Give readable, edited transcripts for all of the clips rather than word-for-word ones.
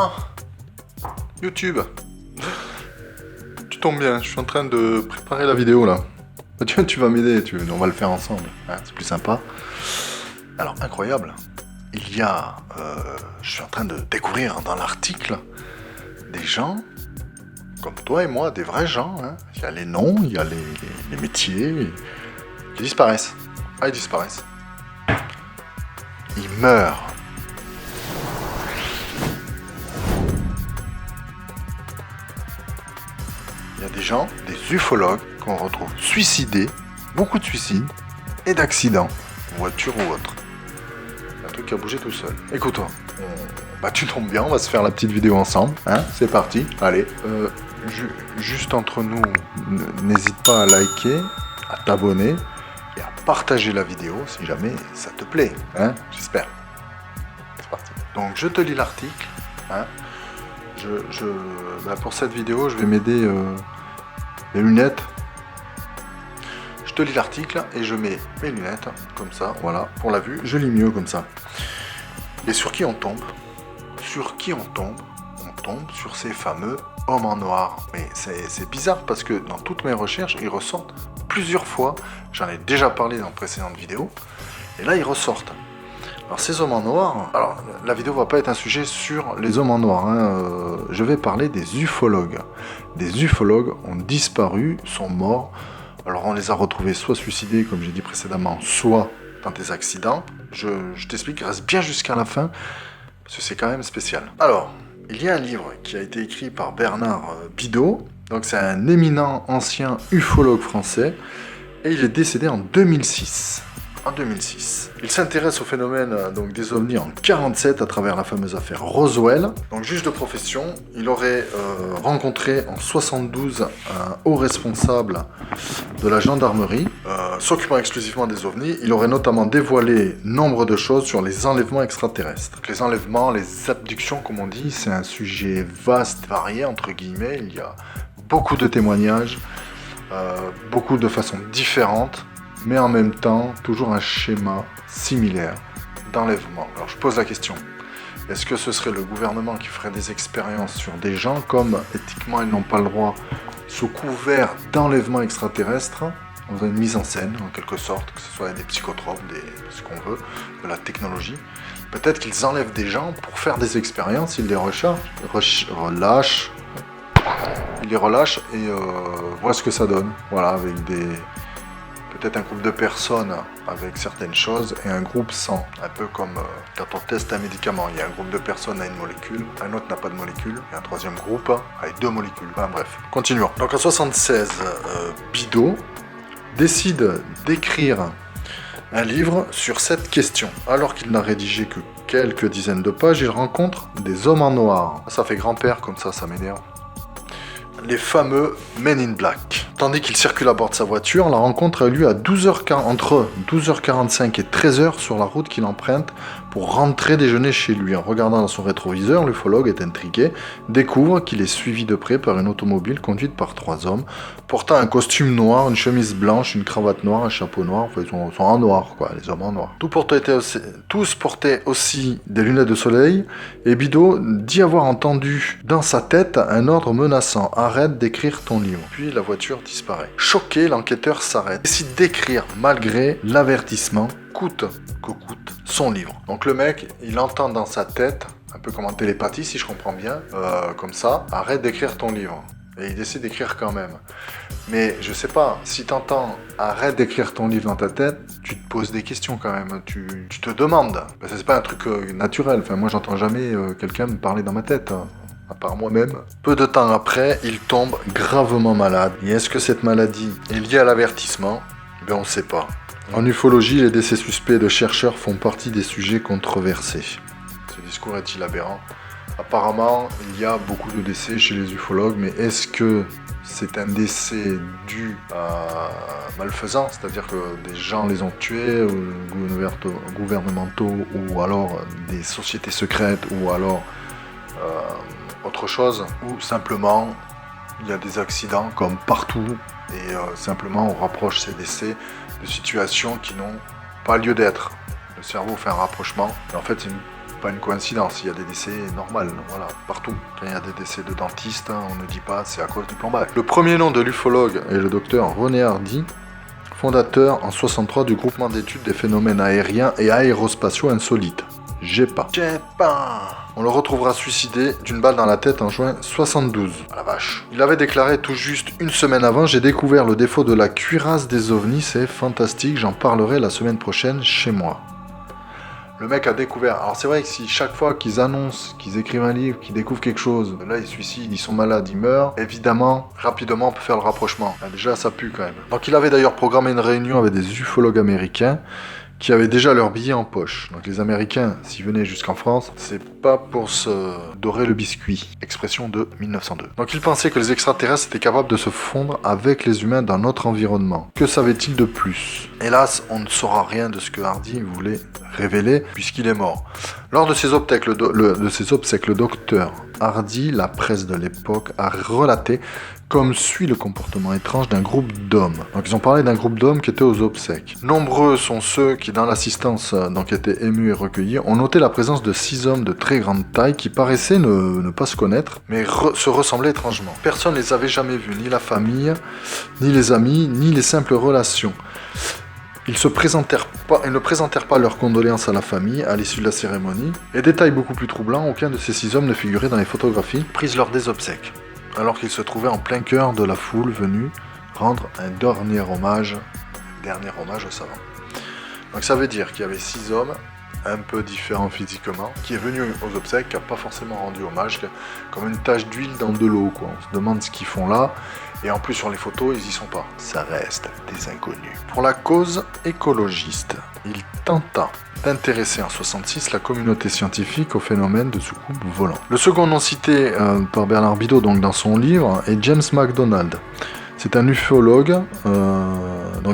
Ah, YouTube. Tu tombes bien, je suis en train de préparer la vidéo là. Tu vas m'aider, on va le faire ensemble, hein, c'est plus sympa. Alors, incroyable, je suis en train de découvrir dans l'article des gens, comme toi et moi, des vrais gens. Hein. Il y a les noms, il y a les métiers, qui disparaissent. Ah, ils disparaissent. Ils meurent. Il y a des gens, des ufologues, qu'on retrouve suicidés, beaucoup de suicides et d'accidents, voiture ou autre. Un truc qui a bougé tout seul. Écoute-toi, tu tombes bien, on va se faire la petite vidéo ensemble, hein, c'est parti, allez. Juste entre nous, n'hésite pas à liker, à t'abonner et à partager la vidéo si jamais ça te plaît, hein, j'espère. C'est parti. Donc je te lis l'article, hein. Pour cette vidéo, je vais m'aider les lunettes. Je te lis l'article et je mets mes lunettes, comme ça, voilà, pour la vue, je lis mieux comme ça. Et sur qui on tombe? Sur qui on tombe? On tombe sur ces fameux hommes en noir. Mais c'est bizarre parce que dans toutes mes recherches, ils ressortent plusieurs fois. J'en ai déjà parlé dans de précédentes vidéos. Et là, ils ressortent. Alors ces hommes en noir, alors la vidéo va pas être un sujet sur les hommes en noir, hein. Je vais parler des ufologues. Des ufologues ont disparu, sont morts. Alors on les a retrouvés soit suicidés, comme j'ai dit précédemment, soit dans des accidents. Je t'explique, reste bien jusqu'à la fin, parce que c'est quand même spécial. Alors, il y a un livre qui a été écrit par Bernard Bidot, donc c'est un éminent ancien ufologue français, et il est décédé en 2006. En 2006. Il s'intéresse au phénomène donc, des ovnis en 1947 à travers la fameuse affaire Roswell. Donc juge de profession, il aurait rencontré en 1972 un haut responsable de la gendarmerie s'occupant exclusivement des ovnis. Il aurait notamment dévoilé nombre de choses sur les enlèvements extraterrestres. Donc, les enlèvements, les abductions comme on dit, c'est un sujet vaste, varié entre guillemets. Il y a beaucoup de témoignages, beaucoup de façons différentes, mais en même temps, toujours un schéma similaire d'enlèvement. Alors je pose la question, est-ce que ce serait le gouvernement qui ferait des expériences sur des gens, comme éthiquement ils n'ont pas le droit, sous couvert d'enlèvement extraterrestre, on a une mise en scène en quelque sorte, que ce soit des psychotropes, ce qu'on veut, de la technologie. Peut-être qu'ils enlèvent des gens pour faire des expériences, ils les relâchent, et voient ce que ça donne, voilà, avec peut-être un groupe de personnes avec certaines choses et un groupe sans. Un peu comme quand on teste un médicament, il y a un groupe de personnes à une molécule, un autre n'a pas de molécule, et un troisième groupe avec 2 molécules. Enfin bref, continuons. Donc en 1976, Bidot décide d'écrire un livre sur cette question. Alors qu'il n'a rédigé que quelques dizaines de pages, il rencontre des hommes en noir. Ça fait grand-père comme ça m'énerve. Les fameux Men in Black. Tandis qu'il circule à bord de sa voiture, la rencontre a eu lieu à entre 12h45 et 13h sur la route qu'il emprunte pour rentrer déjeuner chez lui. En regardant dans son rétroviseur, l'ufologue est intrigué, découvre qu'il est suivi de près par une automobile conduite par 3 hommes, portant un costume noir, une chemise blanche, une cravate noire, un chapeau noir, enfin ils sont en noir quoi, les hommes en noir. Tous portaient aussi des lunettes de soleil, et Bidot dit avoir entendu dans sa tête un ordre menaçant: arrête d'écrire ton livre. Puis la voiture disparaît. Choqué, l'enquêteur s'arrête, décide d'écrire malgré l'avertissement, coûte que coûte, son livre. Donc le mec, il entend dans sa tête, un peu comme en télépathie si je comprends bien, comme ça, arrête d'écrire ton livre. Et il décide d'écrire quand même. Mais je sais pas, si t'entends arrête d'écrire ton livre dans ta tête, tu te poses des questions quand même, tu te demandes. Parce que c'est pas un truc naturel, enfin moi j'entends jamais quelqu'un me parler dans ma tête. À part moi-même. Peu de temps après, il tombe gravement malade. Et est-ce que cette maladie est liée à l'avertissement? Ben on ne sait pas. En ufologie, les décès suspects de chercheurs font partie des sujets controversés. Ce discours est-il aberrant? Apparemment, il y a beaucoup de décès chez les ufologues, mais est-ce que c'est un décès dû à malfaisance, c'est-à-dire que des gens les ont tués, gouvernementaux, ou alors des sociétés secrètes, ou alors autre chose, ou simplement il y a des accidents comme partout, et simplement on rapproche ces décès de situations qui n'ont pas lieu d'être. Le cerveau fait un rapprochement, et en fait c'est une pas une coïncidence, il y a des décès normaux, voilà, partout. Quand il y a des décès de dentistes, hein, on ne dit pas c'est à cause du plombage. Le premier nom de l'ufologue est le docteur René Hardy, fondateur en 63 du groupement d'études des phénomènes aériens et aérospatiaux insolites, GEPA. On le retrouvera suicidé d'une balle dans la tête en juin 72. Ah la vache. Il avait déclaré tout juste une semaine avant: j'ai découvert le défaut de la cuirasse des ovnis, c'est fantastique, j'en parlerai la semaine prochaine chez moi. Le mec a découvert. Alors c'est vrai que si chaque fois qu'ils annoncent, qu'ils écrivent un livre, qu'ils découvrent quelque chose, là ils se suicident, ils sont malades, ils meurent, évidemment, rapidement on peut faire le rapprochement. Là, déjà ça pue quand même. Donc il avait d'ailleurs programmé une réunion avec des ufologues américains qui avaient déjà leur billet en poche. Donc les Américains, s'ils venaient jusqu'en France, c'est pas pour se dorer le biscuit. Expression de 1902. Donc ils pensaient que les extraterrestres étaient capables de se fondre avec les humains dans notre environnement. Que savait-il de plus? Hélas, on ne saura rien de ce que Hardy voulait révéler, puisqu'il est mort. Lors de ses obsèques, le docteur Hardy, la presse de l'époque, a relaté comme suit le comportement étrange d'un groupe d'hommes. Donc ils ont parlé d'un groupe d'hommes qui étaient aux obsèques. Nombreux sont ceux qui, dans l'assistance, donc étaient émus et recueillis, ont noté la présence de 6 hommes de très grande taille qui paraissaient ne pas se connaître, mais se ressemblaient étrangement. Personne ne les avait jamais vus, ni la famille, ni les amis, ni les simples relations. Ils ne présentèrent pas leurs condoléances à la famille à l'issue de la cérémonie. Et détail beaucoup plus troublant, aucun de ces 6 hommes ne figurait dans les photographies prises lors des obsèques, alors qu'ils se trouvaient en plein cœur de la foule venue rendre un dernier hommage au savant. Donc ça veut dire qu'il y avait 6 hommes, un peu différents physiquement, qui est venu aux obsèques, qui n'a pas forcément rendu hommage, comme une tache d'huile dans de l'eau, quoi. On se demande ce qu'ils font là, et en plus sur les photos, ils y sont pas. Ça reste des inconnus. Pour la cause écologiste, il tenta d'intéresser en 66 la communauté scientifique au phénomène de soucoupe volant. Le second nom cité par Bernard Bidot donc dans son livre est James McDonald. C'est un ufologue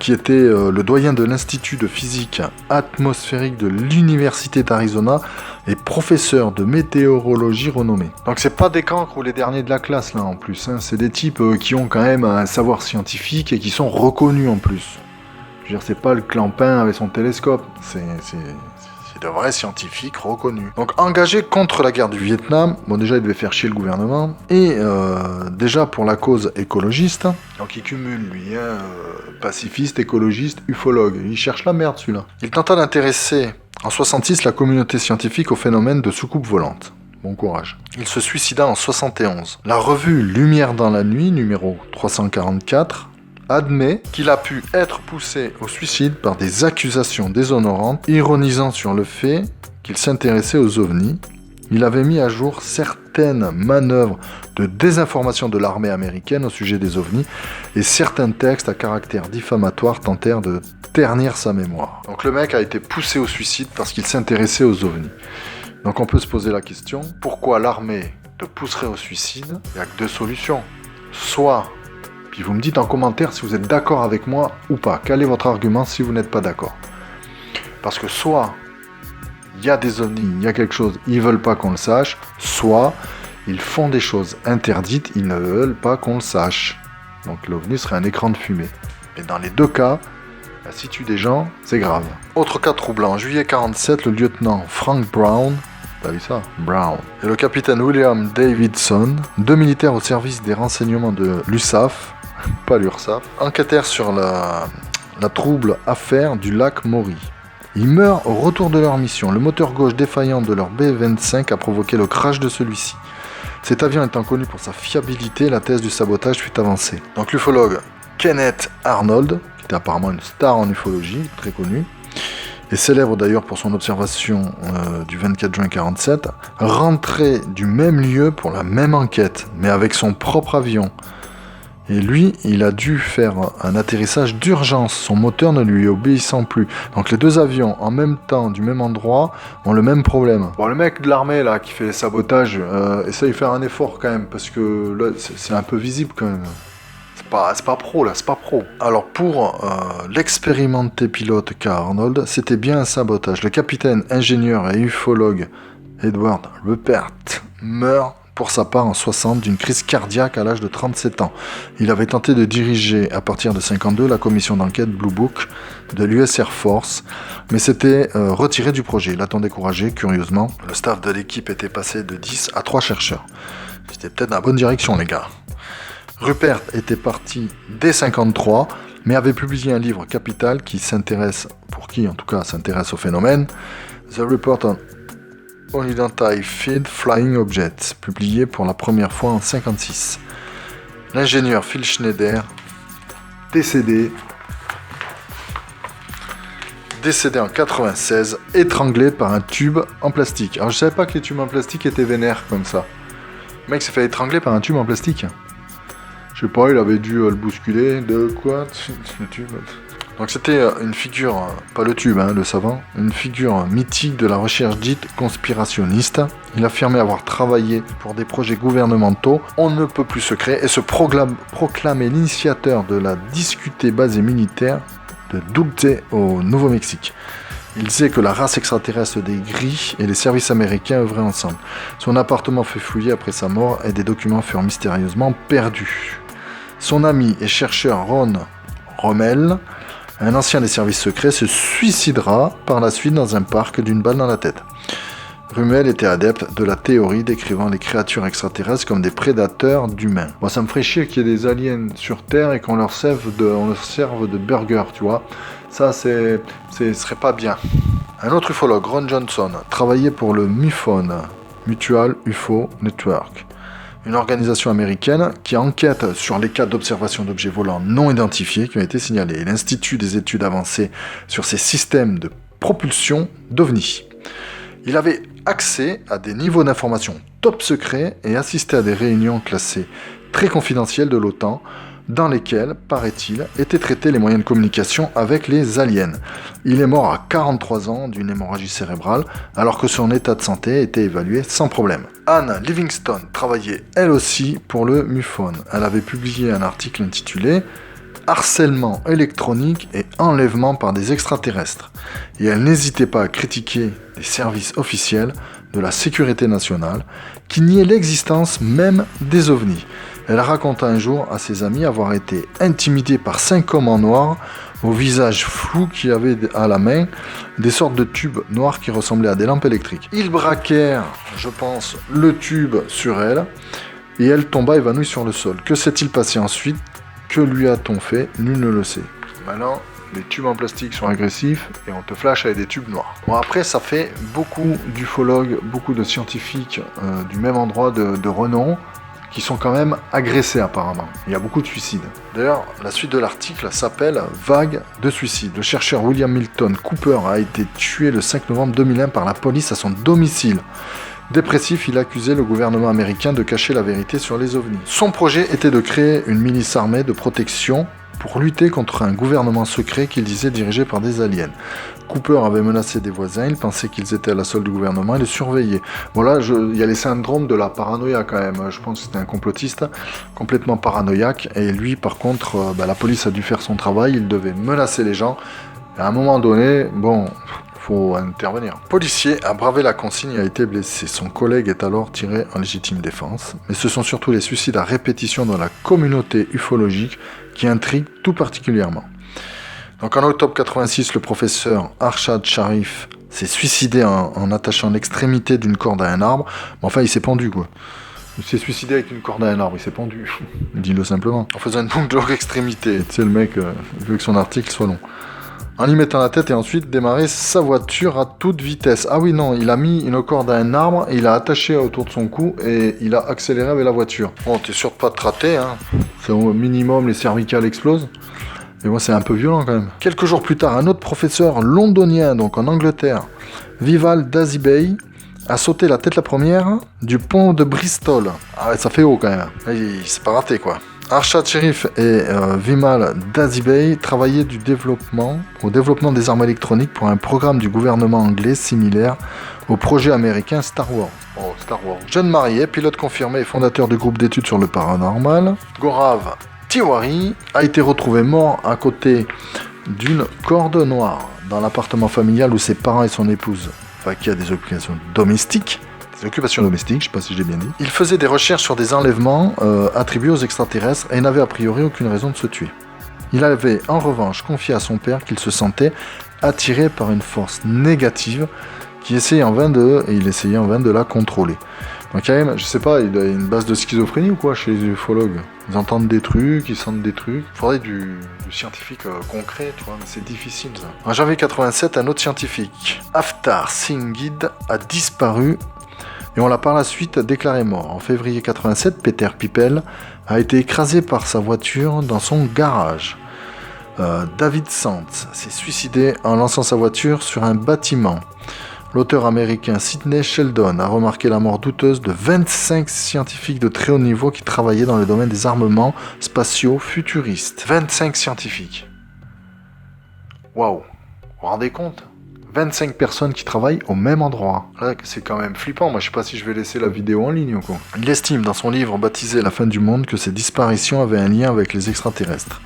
qui était le doyen de l'Institut de physique atmosphérique de l'Université d'Arizona et professeur de météorologie renommé. Donc c'est pas des cancres ou les derniers de la classe là en plus, hein. C'est des types qui ont quand même un savoir scientifique et qui sont reconnus en plus. Je veux dire, c'est pas le clampin avec son télescope, c'est de vrais scientifiques reconnus. Donc engagé contre la guerre du Vietnam, bon déjà il devait faire chier le gouvernement, et déjà pour la cause écologiste, donc il cumule lui, pacifiste, écologiste, ufologue, il cherche la merde celui-là. Il tenta d'intéresser en 66 la communauté scientifique au phénomène de soucoupe volante. Bon courage. Il se suicida en 71. La revue Lumière dans la nuit, numéro 344, admet qu'il a pu être poussé au suicide par des accusations déshonorantes, ironisant sur le fait qu'il s'intéressait aux ovnis. Il avait mis à jour certaines manœuvres de désinformation de l'armée américaine au sujet des ovnis et certains textes à caractère diffamatoire tentèrent de ternir sa mémoire. Donc le mec a été poussé au suicide parce qu'il s'intéressait aux ovnis. Donc on peut se poser la question, pourquoi l'armée te pousserait au suicide? Il n'y a que 2 solutions. Soit... Puis vous me dites en commentaire si vous êtes d'accord avec moi ou pas. Quel est votre argument si vous n'êtes pas d'accord? Parce que soit il y a des ovnis, il y a quelque chose, ils veulent pas qu'on le sache, soit ils font des choses interdites, ils ne veulent pas qu'on le sache. Donc l'ovni serait un écran de fumée. Et dans les 2 cas, s'il tue des gens, c'est grave. Autre cas troublant, en juillet 47, le lieutenant Frank Brown, t'as vu ça? Brown. Et le capitaine William Davidson, 2 militaires au service des renseignements de l'USAF, pas l'URSAF, enquêtèrent sur la trouble affaire du lac Maury. Ils meurent au retour de leur mission. Le moteur gauche défaillant de leur B-25 a provoqué le crash de celui-ci. Cet avion étant connu pour sa fiabilité, la thèse du sabotage fut avancée. Donc l'ufologue Kenneth Arnold, qui était apparemment une star en ufologie, très connu, et célèbre d'ailleurs pour son observation du 24 juin 47, rentrait du même lieu pour la même enquête, mais avec son propre avion. Et lui, il a dû faire un atterrissage d'urgence, son moteur ne lui obéissant plus. Donc les 2 avions, en même temps, du même endroit, ont le même problème. Bon, le mec de l'armée, là, qui fait les sabotages, essaye de faire un effort, quand même, parce que là, c'est un peu visible, quand même. C'est pas pro, là, c'est pas pro. Alors, pour l'expérimenté pilote K. Arnold, c'était bien un sabotage. Le capitaine, ingénieur et ufologue Edward Ruppert meurt pour sa part en 60 d'une crise cardiaque à l'âge de 37 ans. Il avait tenté de diriger à partir de 52 la commission d'enquête Blue Book de l'US Air Force, mais s'était retiré du projet. Il a tant découragé, curieusement. Le staff de l'équipe était passé de 10 à 3 chercheurs. C'était peut-être dans la bonne direction, les gars. Rupert était parti dès 53, mais avait publié un livre capital qui s'intéresse au phénomène, The Report on Unidentified Flying Objects, publié pour la première fois en 56. L'ingénieur Phil Schneider, décédé en 96, étranglé par un tube en plastique. Alors je savais pas que les tubes en plastique étaient vénères comme ça. Le mec s'est fait étrangler par un tube en plastique. Je sais pas, il avait dû le bousculer. De quoi le tube. Donc c'était une figure, pas le tube, le savant, une figure mythique de la recherche dite conspirationniste. Il affirmait avoir travaillé pour des projets gouvernementaux, on ne peut plus secrets, et se proclamait l'initiateur de la discutée basée militaire de Dulce au Nouveau-Mexique. Il disait que la race extraterrestre des Gris et les services américains œuvraient ensemble. Son appartement fut fouillé après sa mort et des documents furent mystérieusement perdus. Son ami et chercheur Ron Rommel, un ancien des services secrets, se suicidera par la suite dans un parc d'une balle dans la tête. Rommel était adepte de la théorie décrivant les créatures extraterrestres comme des prédateurs d'humains. Bon, ça me ferait chier qu'il y ait des aliens sur Terre et qu'on leur serve de burger, tu vois. Ça, ce serait pas bien. Un autre ufologue, Ron Johnson, travaillait pour le MUFON, Mutual UFO Network, une organisation américaine qui enquête sur les cas d'observation d'objets volants non identifiés qui ont été signalés. L'Institut des études avancées sur ces systèmes de propulsion d'OVNI. Il avait accès à des niveaux d'information top secrets et assistait à des réunions classées très confidentielles de l'OTAN, dans lesquels, paraît-il, étaient traités les moyens de communication avec les aliens. Il est mort à 43 ans d'une hémorragie cérébrale, alors que son état de santé était évalué sans problème. Anne Livingston travaillait elle aussi pour le MUFON. Elle avait publié un article intitulé « Harcèlement électronique et enlèvement par des extraterrestres » et elle n'hésitait pas à critiquer les services officiels de la sécurité nationale qui niaient l'existence même des ovnis. Elle raconta un jour à ses amis avoir été intimidée par 5 hommes en noir au visage flou qui avaient à la main des sortes de tubes noirs qui ressemblaient à des lampes électriques. Ils braquèrent, je pense, le tube sur elle et elle tomba évanouie sur le sol. Que s'est-il passé ensuite? Que lui a-t-on fait? Nul ne le sait. Maintenant, les tubes en plastique sont agressifs et on te flash avec des tubes noirs. Bon, après, ça fait beaucoup d'ufologues, beaucoup de scientifiques du même endroit de renom qui sont quand même agressés apparemment. Il y a beaucoup de suicides. D'ailleurs, la suite de l'article s'appelle « Vague de suicides ». Le chercheur William Milton Cooper a été tué le 5 novembre 2001 par la police à son domicile. Dépressif, il accusait le gouvernement américain de cacher la vérité sur les ovnis. Son projet était de créer une milice armée de protection pour lutter contre un gouvernement secret qu'il disait dirigé par des aliens. Cooper avait menacé des voisins, il pensait qu'ils étaient à la solde du gouvernement et les surveillaient. Voilà, il y a les syndromes de la paranoïa quand même. Je pense que c'était un complotiste complètement paranoïaque. Et lui, par contre, la police a dû faire son travail, il devait menacer les gens. Et à un moment donné, faut intervenir. Le policier a bravé la consigne et a été blessé. Son collègue est alors tiré en légitime défense. Mais ce sont surtout les suicides à répétition dans la communauté ufologique qui intriguent tout particulièrement. Donc en octobre 86, le professeur Arshad Sharif s'est suicidé en attachant l'extrémité d'une corde à un arbre. Mais enfin, il s'est pendu, quoi. Il s'est suicidé avec une corde à un arbre, il s'est pendu. Dis-le simplement. En faisant une boucle de longue extrémité. Tu sais, le mec veut que son article soit long. En y mettant la tête et ensuite démarrer sa voiture à toute vitesse. Ah oui, non, il a mis une corde à un arbre, il a attaché autour de son cou et il a accéléré avec la voiture. Bon, t'es sûr de pas te rater, hein. C'est au minimum, les cervicales explosent. Mais bon, c'est un peu violent quand même. Quelques jours plus tard, un autre professeur londonien, donc en Angleterre, Vival Dazibey, a sauté la tête la première du pont de Bristol. Ah ouais, ça fait haut quand même. Il s'est pas raté, quoi. Arshad Sharif et Vimal Dazibey travaillaient au développement des armes électroniques pour un programme du gouvernement anglais similaire au projet américain Star Wars. Oh, Star Wars. Jeune marié, pilote confirmé et fondateur du groupe d'études sur le paranormal, Gaurav Tiwari a été retrouvé mort à côté d'une corde noire dans l'appartement familial où ses parents et son épouse, qui a des occupations domestiques, des occupations domestiques, je sais pas si j'ai bien dit. Il faisait des recherches sur des enlèvements attribués aux extraterrestres et n'avait a priori aucune raison de se tuer. Il avait en revanche confié à son père qu'il se sentait attiré par une force négative il essayait en vain de la contrôler. Donc quand même, je sais pas, il a une base de schizophrénie ou quoi chez les ufologues. Ils entendent des trucs, ils sentent des trucs. Il faudrait du scientifique concret, tu vois, mais c'est difficile ça. En janvier 87, un autre scientifique, Avtar Singhid, a disparu et on l'a par la suite déclaré mort. En février 87, Peter Pippel a été écrasé par sa voiture dans son garage. David Sant s'est suicidé en lançant sa voiture sur un bâtiment. L'auteur américain Sidney Sheldon a remarqué la mort douteuse de 25 scientifiques de très haut niveau qui travaillaient dans le domaine des armements spatiaux futuristes. 25 scientifiques. Waouh, vous vous rendez compte ? 25 personnes qui travaillent au même endroit. Là, c'est quand même flippant. Moi, je sais pas si je vais laisser la vidéo en ligne ou quoi. Il estime dans son livre baptisé La fin du monde que ces disparitions avaient un lien avec les extraterrestres.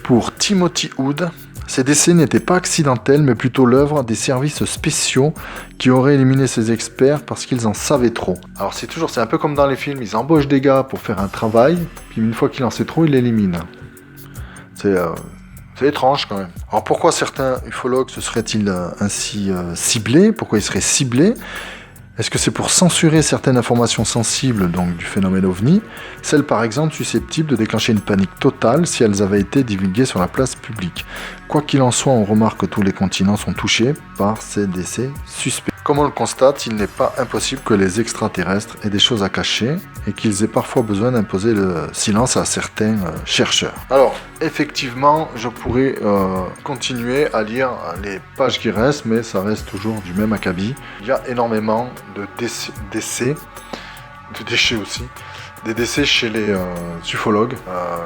Pour Timothy Hood, ces décès n'étaient pas accidentels, mais plutôt l'œuvre des services spéciaux qui auraient éliminé ces experts parce qu'ils en savaient trop. Alors c'est un peu comme dans les films, ils embauchent des gars pour faire un travail, puis une fois qu'il en sait trop, ils l'éliminent. C'est étrange quand même. Alors pourquoi certains ufologues se seraient-ils ainsi ciblés ? Pourquoi ils seraient ciblés ? Est-ce que c'est pour censurer certaines informations sensibles donc du phénomène OVNI, celles par exemple susceptibles de déclencher une panique totale si elles avaient été divulguées sur la place publique ? Quoi qu'il en soit, on remarque que tous les continents sont touchés par ces décès suspects. Comme on le constate, il n'est pas impossible que les extraterrestres aient des choses à cacher et qu'ils aient parfois besoin d'imposer le silence à certains chercheurs. Alors, effectivement, je pourrais continuer à lire les pages qui restent, mais ça reste toujours du même acabit. Il y a énormément de décès, de déchets aussi, des décès chez les ufologues,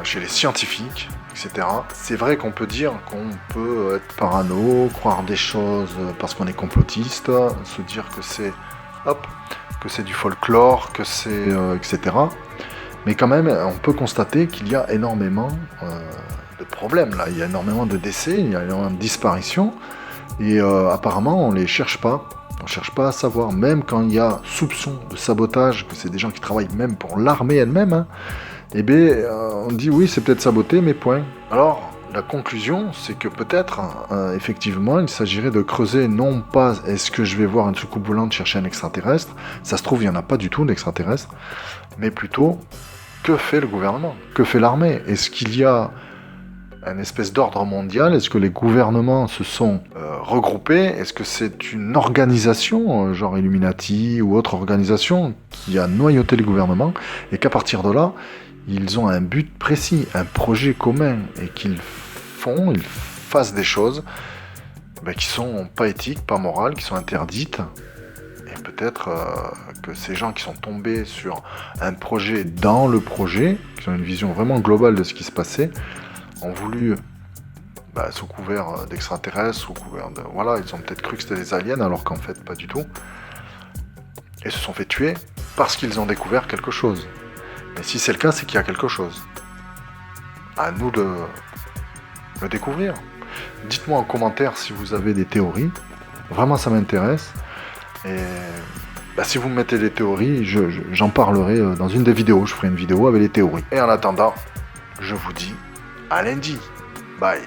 chez les scientifiques, etc. C'est vrai qu'on peut dire qu'on peut être parano, croire des choses parce qu'on est complotiste, se dire que c'est du folklore, que c'est etc. Mais quand même, on peut constater qu'il y a énormément de problèmes là. Il y a énormément de décès, il y a énormément de disparitions, et apparemment on les cherche pas. On ne cherche pas à savoir, même quand il y a soupçon de sabotage, que c'est des gens qui travaillent même pour l'armée elle-même, hein, eh bien, on dit oui, c'est peut-être saboté, mais point. Alors, la conclusion, c'est que peut-être, effectivement, il s'agirait de creuser, non pas est-ce que je vais voir une soucoupe volante chercher un extraterrestre, ça se trouve, il n'y en a pas du tout d'extraterrestre, mais plutôt, que fait le gouvernement ? Que fait l'armée ? Est-ce qu'il y a une espèce d'ordre mondial ? Est-ce que les gouvernements se sont regroupés ? Est-ce que c'est une organisation, genre Illuminati ou autre organisation, qui a noyauté les gouvernements et qu'à partir de là, ils ont un but précis, un projet commun et qu'ils fassent des choses qui sont pas éthiques, pas morales, qui sont interdites. Et peut-être que ces gens qui sont tombés sur un projet dans le projet, qui ont une vision vraiment globale de ce qui se passait, ont voulu, sous couvert d'extraterrestres, sous couvert de... Voilà, ils ont peut-être cru que c'était des aliens, alors qu'en fait, pas du tout. Et se sont fait tuer parce qu'ils ont découvert quelque chose. Mais si c'est le cas, c'est qu'il y a quelque chose. À nous de le découvrir. Dites-moi en commentaire si vous avez des théories. Vraiment, ça m'intéresse. Et si vous me mettez des théories, j'en parlerai dans une des vidéos. Je ferai une vidéo avec les théories. Et en attendant, je vous dis à lundi. Bye.